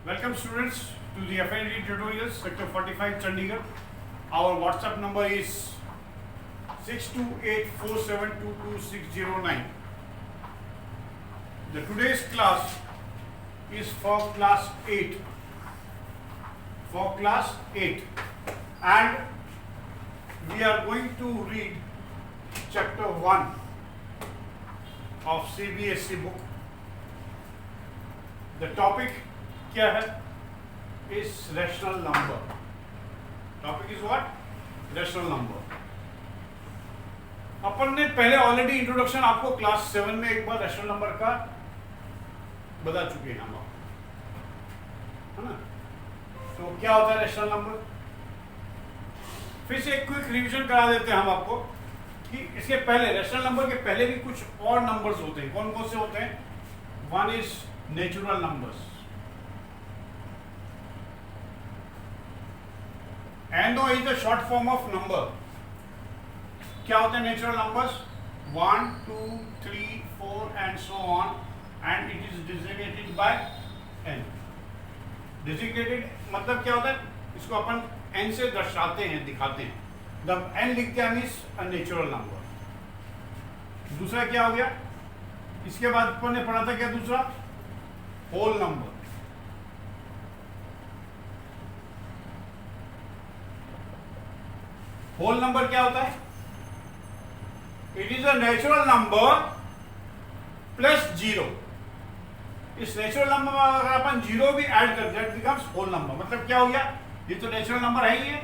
Welcome students to the Affinity Tutorials, Sector 45 Chandigarh. Our WhatsApp number is 6284722609. The today's class is for class 8. And we are going to read chapter 1 of CBSE book. The topic क्या है? Is rational number. Topic is what? Rational number. अपन ने पहले already introduction आपको class 7 में एक बार rational number का बता चुके हैं हम, है ना? तो क्या होता है रैशनल नंबर? फिर से एक क्विक रिवीजन करा देते हैं हम आपको कि इसके पहले रैशनल नंबर के पहले भी कुछ और नंबर्स होते हैं. कौन कौन से होते हैं? One is natural numbers. NO is the short form of number. क्या होते हैं natural numbers? 1, 2, 3, 4 and so on, and it is designated by N. Designated मतलब क्या होता है? इसको अपन N से दर्शाते हैं, दिखाते हैं. जब N लिखते हैं मीन्स अ नेचुरल नंबर. दूसरा क्या हो गया? इसके बाद अपन ने पढ़ा था क्या दूसरा? Whole number. होल नंबर क्या होता है? It is a natural number plus zero. इस नेचुरल नंबर में अगर अपन जीरो भी ऐड कर दें बिकम्स होल नंबर. मतलब क्या हो गया? ये तो नेचुरल नंबर है ही है,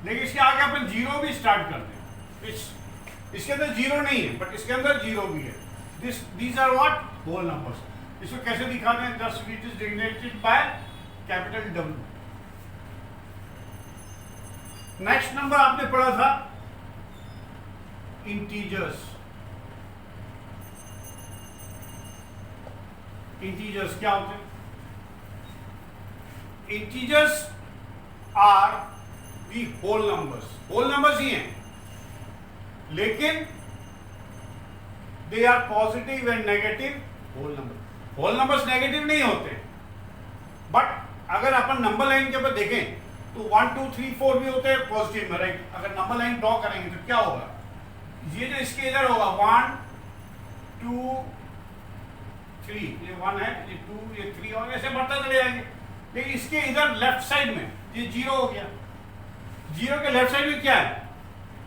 लेकिन इसके आगे अपन जीरो भी स्टार्ट कर दें. इसके अंदर जीरो नहीं है बट इसके अंदर जीरो भी है. These are what? Whole numbers. इसको कैसे दिखाते हैं? Thus it is denoted by capital W. Next number आपने पढ़ा था इंटीजर्स. इंटीजर्स क्या होते हैं? Integers are the whole numbers. Whole numbers ही हैं, लेकिन they are positive and negative whole number. Whole numbers नेगेटिव नहीं होते, बट अगर अपन नंबर लाइन के ऊपर देखें तो 1, 2, 3, 4 भी होते हैं पॉजिटिव में, राइट? अगर नंबर लाइन ड्रॉ करेंगे तो क्या होगा? ये जो इसके इधर होगा 1, 2, 3, ये 1 है, ये 2, ये 3 और ऐसे बढ़ता चले जाएंगे. लेकिन इसके इधर लेफ्ट साइड में ये जीरो हो गया. जीरो के लेफ्ट साइड में क्या है?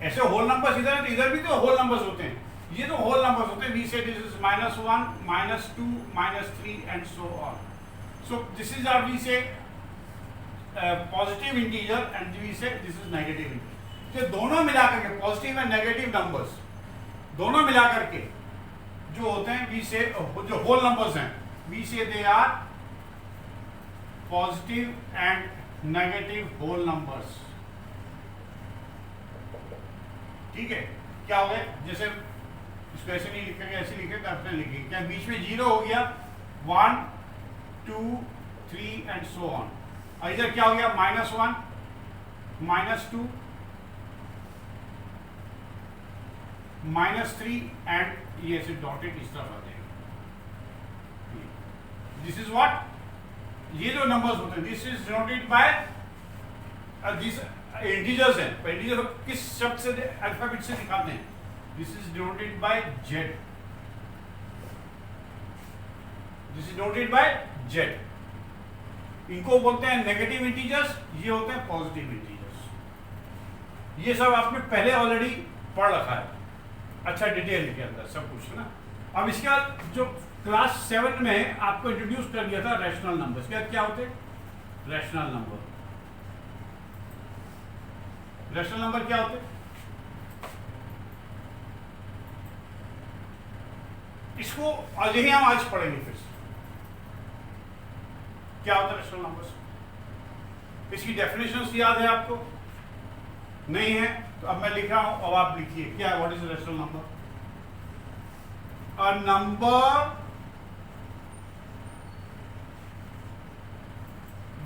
ऐसे होल नंबर्स इधर है तो इधर भी तो होल नंबर्स होते हैं. ये तो होल नंबर्स होते हैं. We say this is -1, -2, -3 and so on. So this is our we say positive integer and we say this is negative integer. तो दोनों मिलाकर के पॉजिटिव एंड नेगेटिव नंबर्स दोनों मिलाकर के जो होते हैं वी से जो होल नंबर्स हैं we say they are positive and negative whole numbers. ठीक है? क्या हो गया? जैसे इसको ऐसे नहीं लिखेंगे, ऐसे लिखेंगे, अपने लिखेंगे. क्या बीच में जीरो हो गया? 1, 2, 3 एंड सो ऑन. इधर क्या हो गया? -1, -2, -3 एंड ये ऐसे डॉटेड इस तरफ आ जाएगा. This is what? ये जो नंबर्स होते हैं this is denoted by this integers हैं. इंटीजर किस शब्द से अल्फाबेट से दिखाते हैं? This is denoted bye Z. This is denoted bye Z. इनको बोलते हैं नेगेटिव इंटीजर्स, ये होते हैं पॉजिटिव इंटीजर्स. ये सब आपने पहले ऑलरेडी पढ़ रखा है अच्छा डिटेल के अंदर सब कुछ, है ना? अब इसके बाद जो क्लास 7 में आपको इंट्रोड्यूस कर दिया था रैशनल नंबर्स. क्या होते हैं रैशनल नंबर? रैशनल नंबर क्या होते हैं? इसको आज ही हम आज पढ़ेंगे. फिर से क्या होता है रैशनल नंबर्स? इसकी डेफिनेशंस याद है आपको? नहीं है तो अब मैं लिख रहा हूं, अब आप लिखिए. क्या है? What is rational number? A number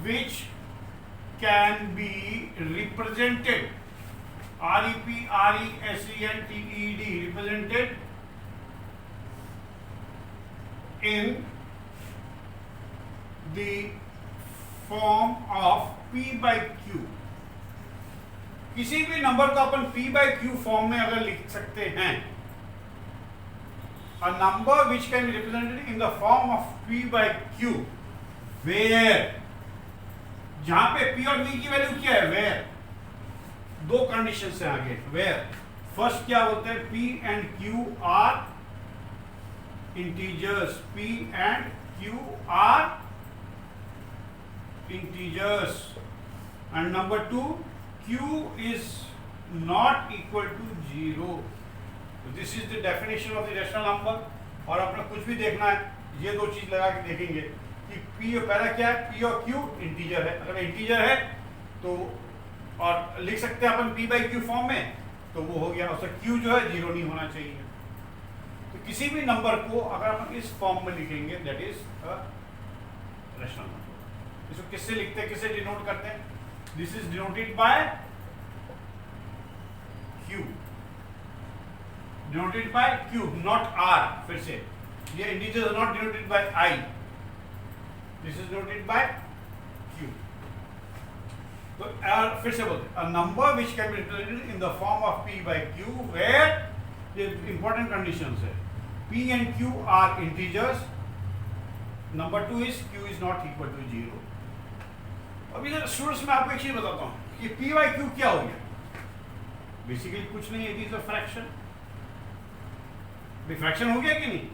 which can be represented represented represented in the form of p by q. किसी भी नंबर को अपन p by q फॉर्म में अगर लिख सकते हैं, a number which can be represented in the form of p by q, where, जहां पे p और v की वैल्यू क्या है, where, दो कंडीशन से आगे, where फर्स्ट क्या बोलते हैं, p and q are integers, p and q are integers, and number two, q is not equal to 0. So this is the definition of the rational number. और अपना कुछ भी देखना है, ये दो चीज लगा के देखेंगे कि p पहला क्या है, p और q इंटीजर है, अगर इंटीजर है तो और लिख सकते हैं अपन p by q फॉर्म में, तो वो हो गया, उसका q जो है 0 नहीं होना चाहिए। तो किसी भी नंबर को अगर हम इस फॉर्म में लिखेंगे, that is a rational number. इसको किससे लिखते हैं, किससे डिनोट करते हैं, this is denoted by q, denoted by q, not r। फिर से ये integers not denoted by I, this is denoted by q। तो फिर से बोलते हैं, a number which can be represented in the form of p by q, where important conditions है, p and q are integers, number two is q is not equal to 0। अभी जरा students में आपको एक चीज बताता हूँ कि p by q क्या हो गया, बेसिकली कुछ नहीं, it is a fraction. Fraction हो गया कि नहीं,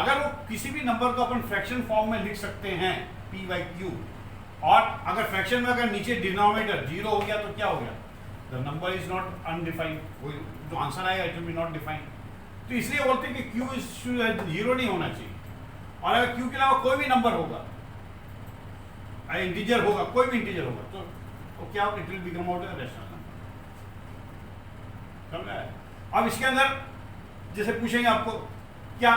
अगर वो किसी भी नंबर को अपन फ्रैक्शन फॉर्म में लिख सकते हैं p by q, और अगर फ्रैक्शन में अगर नीचे डिनोमिनेटर 0 हो गया तो क्या हो गया, the number is not undefined, जो आंसर आएगा it will be not defined. तो इसलिए बोलते हैं कि q इज 0 नहीं होना चाहिए, और अगर q के अलावा कोई भी नंबर होगा, इंटीजर होगा, कोई भी इंटीजर होगा, तो क्या it will become out as rational number. समझ आया? अब इसके अंदर जैसे पूछेंगे आपको क्या,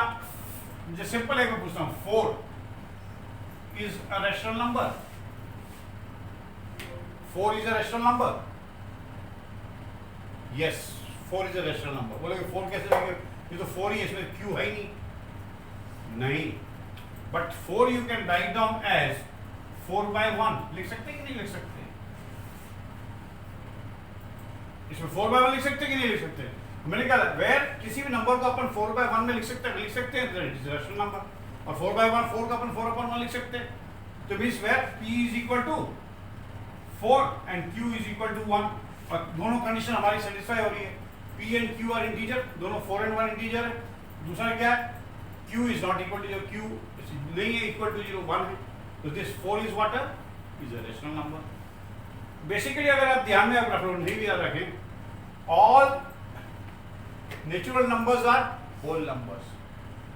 जैसे सिंपल है, मैं पूछता हूँ 4 is a rational number, 4 is a rational number, yes 4 is a rational number. बोलेगे 4 कैसे लेंगे, ये तो 4 ही है, इसमें q है ही नहीं, but 4 you can write down as 4 by 1, लिख सकते कि नहीं लिख सकते, इसमें 4 by 1 लिख सकते कि नहीं लिख सकते। मैंने कहा वेयर किसी भी नंबर को अपन 4 by 1 में लिख सकते हैं, रैशनल नंबर, और 4 by 1 4 को अपन 4/1 लिख सकते हैं, तो means where p is equal to 4 and q is equal to 1, और दोनों कंडीशन हमारी सेटिस्फाई हो रही है, p and q are integer, दोनों 4 and 1 इंटीजर है। दूसरा क्या है, q is not equal to 0, q नहीं है इक्वल टू 0, 1 है, तो this 4 is what is a rational number. Basically अगर आप ध्यान में आप नहीं भी याद रखें, all natural numbers are whole numbers,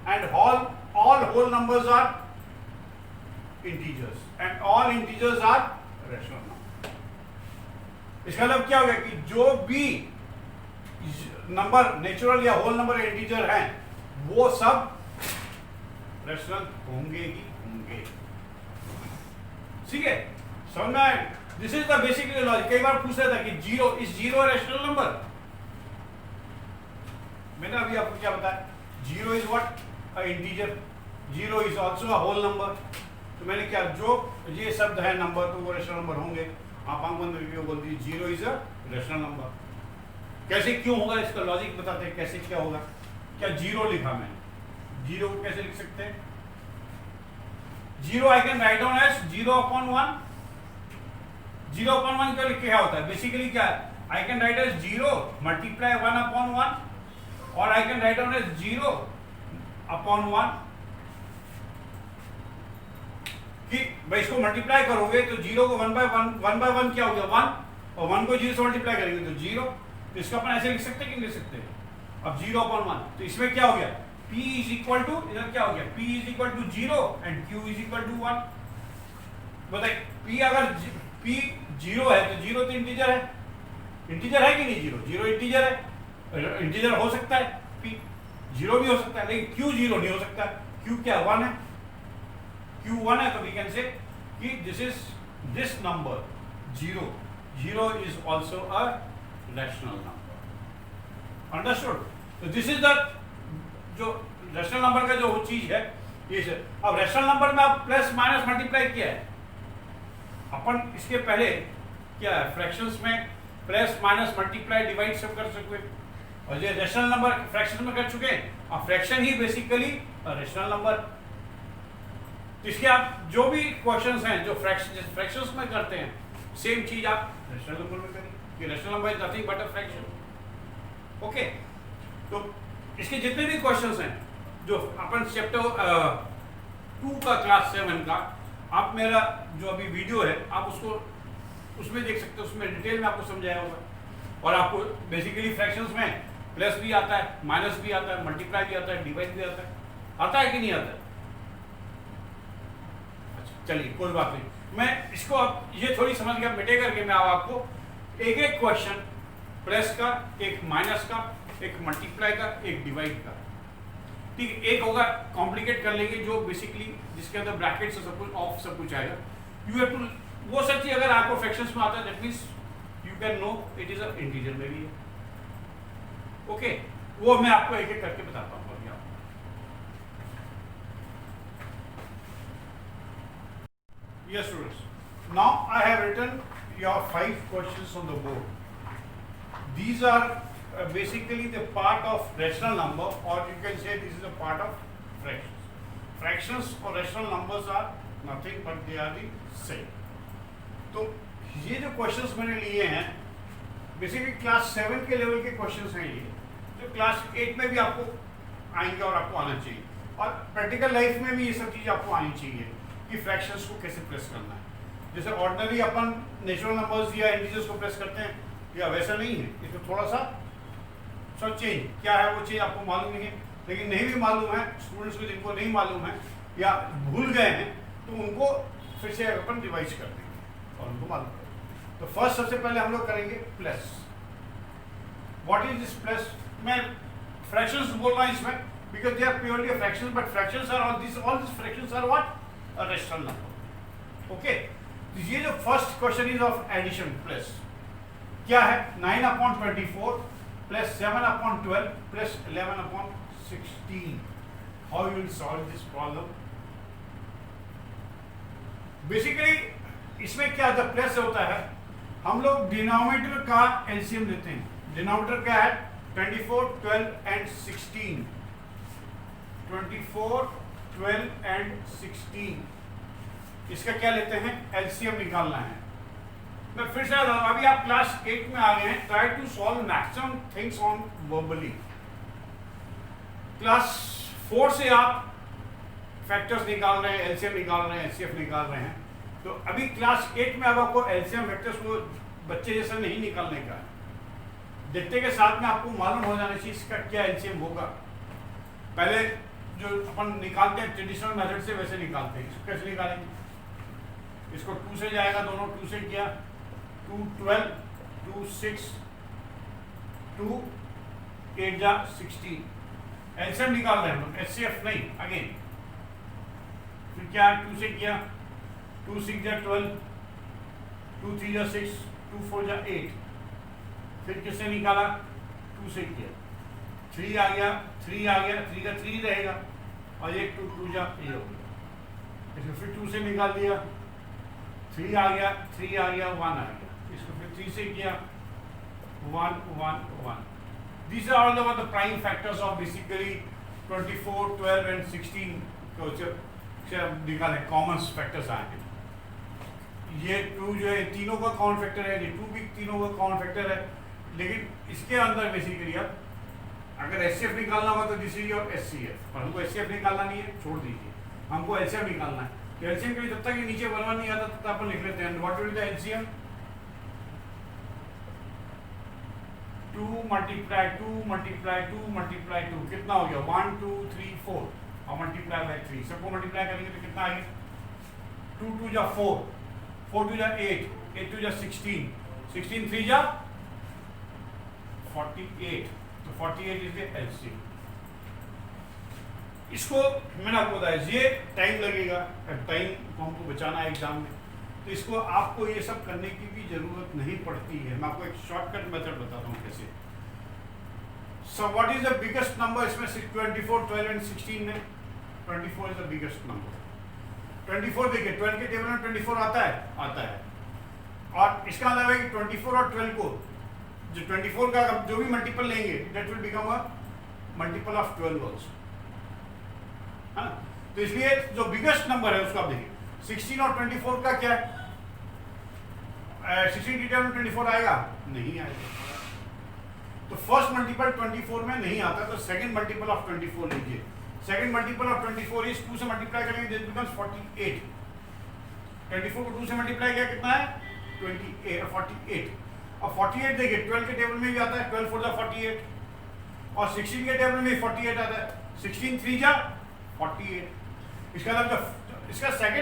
and all whole numbers are integers, and all integers are rational number। इसका मतलब क्या हो गया कि जो भी नंबर नेचुरल या होल नंबर इंटीजर हैं, वो सब रैशनल होंगे ही होंगे। ठीक है, समझ में आए? This is the basic logic. कई बार पूछ रहा था कि 0 इज 0 रैशनल नंबर, मैंने अभी आपको क्या बताया, 0 is what, a integer, 0 is also a whole number. तो मैंने क्या, जो ये शब्द है नंबर, तो वो रैशनल नंबर होंगे। आप आंख बंद करके बोल दीजिए 0 इज अ रैशनल नंबर। कैसे क्यों होगा, इसका लॉजिक बताते हैं कैसे क्या होगा। क्या 0 लिखा मैंने, 0 को कैसे लिख सकते हैं, 0 I can write down as 0/1। 0/1 क्या लिख के क्या होता है, बेसिकली क्या है, I can write as 0 multiply 1/1, और I can write down as 0/1 कि भाई इसको मल्टीप्लाई करोगे तो 0 को 1/1 क्या हो गया 1, और 1 को 0 से मल्टीप्लाई करेंगे तो 0, तो इसको अपन ऐसे लिख सकते हैं कि नहीं लिख सकते। अब 0/1, तो इसमें क्या हो गया, p इज इक्वल टू, इधर क्या हो गया, p is equal to 0 and q is equal to 1। बताइए p अगर p 0 है तो 0 तो इंटीजर है, इंटीजर है कि नहीं, 0 इंटीजर है, इंटीजर हो सकता है, p 0 भी हो सकता है, लेकिन q 0 नहीं हो सकता, q क्या 1 है, q 1 है, तो वी कैन से कि this number 0 is also a rational number. Understood? तो दिस इज द जो रैशनल नंबर का जो चीज है, ये सर अब रेशनल नंबर में आप प्लस माइनस मल्टीप्लाई किया है अपन इसके पहले क्या है फ्रैक्शंस में प्लस माइनस मल्टीप्लाई डिवाइड सब कर सकते हैं और ये रेशनल नंबर फ्रैक्शन में कर चुके हैं और फ्रैक्शन ही बेसिकली रेशनल नंबर। इसके आप जो भी क्वेश्चंस हैं जो फ्रैक्शंस में करते हैं सेम चीज आप रेशनल नंबर में करें कि rational number is nothing but a fraction. Okay तो इसके जितने भी क्वेश्चंस हैं जो अपन चैप्टर 2 का क्लास 7 का आप मेरा जो अभी वीडियो है आप उसको उसमें देख सकते हो, उसमें डिटेल में आपको समझाया होगा और आपको बेसिकली फ्रैक्शंस में प्लस भी आता है माइनस भी आता है मल्टीप्लाई भी आता है डिवाइड भी आता है कि नहीं आता है? अच्छा चलिए कोई बात नहीं, मैं इसको अब ये थोड़ी समझ गया मिटे करके मैं आपको एक एक क्वेश्चन प्लस का एक माइनस का एक मल्टीप्लाई का एक डिवाइड का ठीक है एक होगा कॉम्प्लिकेट कर लेंगे जो बेसिकली जिसके अंदर ब्रैकेट से सब कुछ ऑफ सब कुछ आएगा। यू हैव टू वो सब चीज अगर आपको फ्रैक्शंस में आता है that means you can know it is a integer में भी है। ओके वो मैं आपको एक एक करके बताता हूँ अभी आपको। Yes students, now I have written your 5 questions on the board. These are basically the part of rational number or you can say this is a part of fractions. Fractions or rational numbers are nothing but they are the same. तो ये जो questions मैंने लिए हैं basically class 7 के level के questions हैं ये जो क्लास 8 में भी आपको आएंगे और आपको आना चाहिए और प्रैक्टिकल लाइफ में भी ये सब चीज़ आपको आनी चाहिए कि फ्रैक्शंस को कैसे प्रेस करना है। जैसे ऑर्डिनरी अपन नेचुरल नंबर्स या इंटीजर्स को प्रेस करते हैं या वैसा नहीं है, इसमें थोड़ा सा चेंज क्या है वो चीज़ आपको मालूम नहीं है, लेकिन नहीं भी मालूम है स्टूडेंट्स को जिनको नहीं मालूम है या भूल गए हैं तो उनको फिर से अपन रिवाइज कर देंगे और उनको मालूम करेंगे। तो फर्स्ट सबसे पहले हम लोग करेंगे plus. What is this plus? मैं फ्रैक्शंस बोल रहा हूँ इसमें because they are purely fractions but fractions are all this fractions are what a rational number. Okay तो ये जो first question is of addition plus क्या है 9/24 plus 7/12 plus 11/16. How you will solve this problem? Basically इसमें क्या जब plus होता है हम लोग डिनोमिनेटर का एलसीएम लेते हैं। डिनोमिनेटर क्या है 24, 12 and 16। 24, 12 and 16 इसका क्या लेते हैं एलसीएम निकालना है। मैं फिर से अभी आप क्लास 8 में आ गए हैं, try to solve maximum things on verbally. Class 4 से आप फैक्टर्स निकाल रहे हैं, एलसीएम निकाल रहे हैं, एचसीएफ निकाल रहे हैं, तो अभी क्लास 8 में अब आपको एलसीएम फैक्टर्स को बच्चे जैसा नहीं निकालने का है। देखते के साथ में आपको मालूम हो जाना चाहिए इसका क्या एलसीएम होगा। पहले जो अपन निकालते हैं ट्रेडिशनल मेथड से वैसे निकालते हैं। इसको कैसे निकालेंगे? इसको 2 से जाएगा, दोनों 2 से किया 2 12 2 6 2 8 जा 16 एलसीएम निकाल रहे हैं हम लोग, एचसीएफ नहीं। अगेन फिर क्या 2 से किया 2 6 जा 12 2 3 जा 6 2 4 जा 8 फिर किससे निकाला 2 से किया 3 आ गया 3 आ गया 3 का 3 रहेगा और एक 2 2 जा ये हो गया। इसको फिर 2 से निकाल दिया 3 आ गया 3 आ गया 1 आ गया। इसको फिर 3 से किया 1 1 1। These are all the prime factors of basically 24, 12 and 16 को निकाले कॉमन फैक्टर्स आएंगे। ये 2 जो है तीनों का कॉमन फैक्टर है, ये 2 भी तीनों का कॉमन फैक्टर है, लेकिन इसके अंदर बेसिकली अब अगर एचसीएफ निकालना होगा तो दिस इज योर एचसीएफ, और हमको एचसीएफ निकालना नहीं है, छोड़ दीजिए, हमको एचसीएफ निकालना है। तो एलसीएम के लिए जब तक ये नीचे बनवा नहीं आता तब तक अपन लिख लेते हैं what will be the LCM 2 multiply 2 multiply 2 multiply 2 कितना हो गया 1 2 3 4 और मल्टीप्लाई बाय 3 सबको मल्टीप्लाई करेंगे तो कितना आएगा 2 2 जा 4 4 2 जा 8 8 2 जा 16 16 3 जा 48 तो 48 इज द एलसीएम। इसको मैंने आपको बताया ये टाइम लगेगा, टाइम हमको बचाना है एग्जाम में, तो इसको आपको ये सब करने की भी जरूरत नहीं पड़ती है। मैं आपको एक शॉर्टकट मेथड बताता हूँ कैसे। So what is the biggest number इसमें 24 12 एंड 16 में 24 इज द बिगेस्ट नंबर। 24 देखिए 12 के टेबल में 24 आता है। और इसका मतलब है कि 24 और 12 को जो 24 का जो भी मल्टीपल लेंगे that will become a multiple of 12 also, है ना। तो इसलिए जो बिगेस्ट नंबर है उसको आप देखिए 16 और 24 का क्या है, 16 की टेबल में 24 आएगा नहीं आएगा, तो फर्स्ट मल्टीपल 24 में नहीं आता, तो सेकंड मल्टीपल ऑफ 24 लीजिए। सेकंड मल्टीपल ऑफ 24 इज 2 से मल्टीप्लाई करेंगे दिस बिकम्स 48। 24 को 2 से मल्टीप्लाई किया कितना है 48। और 48 देखिए 12 के टेबल में भी आता है, 12 4 जा 48, और 16 के टेबल में भी 48 आता है, 16 3 जा 48। इसका मतलब इसका सेकंड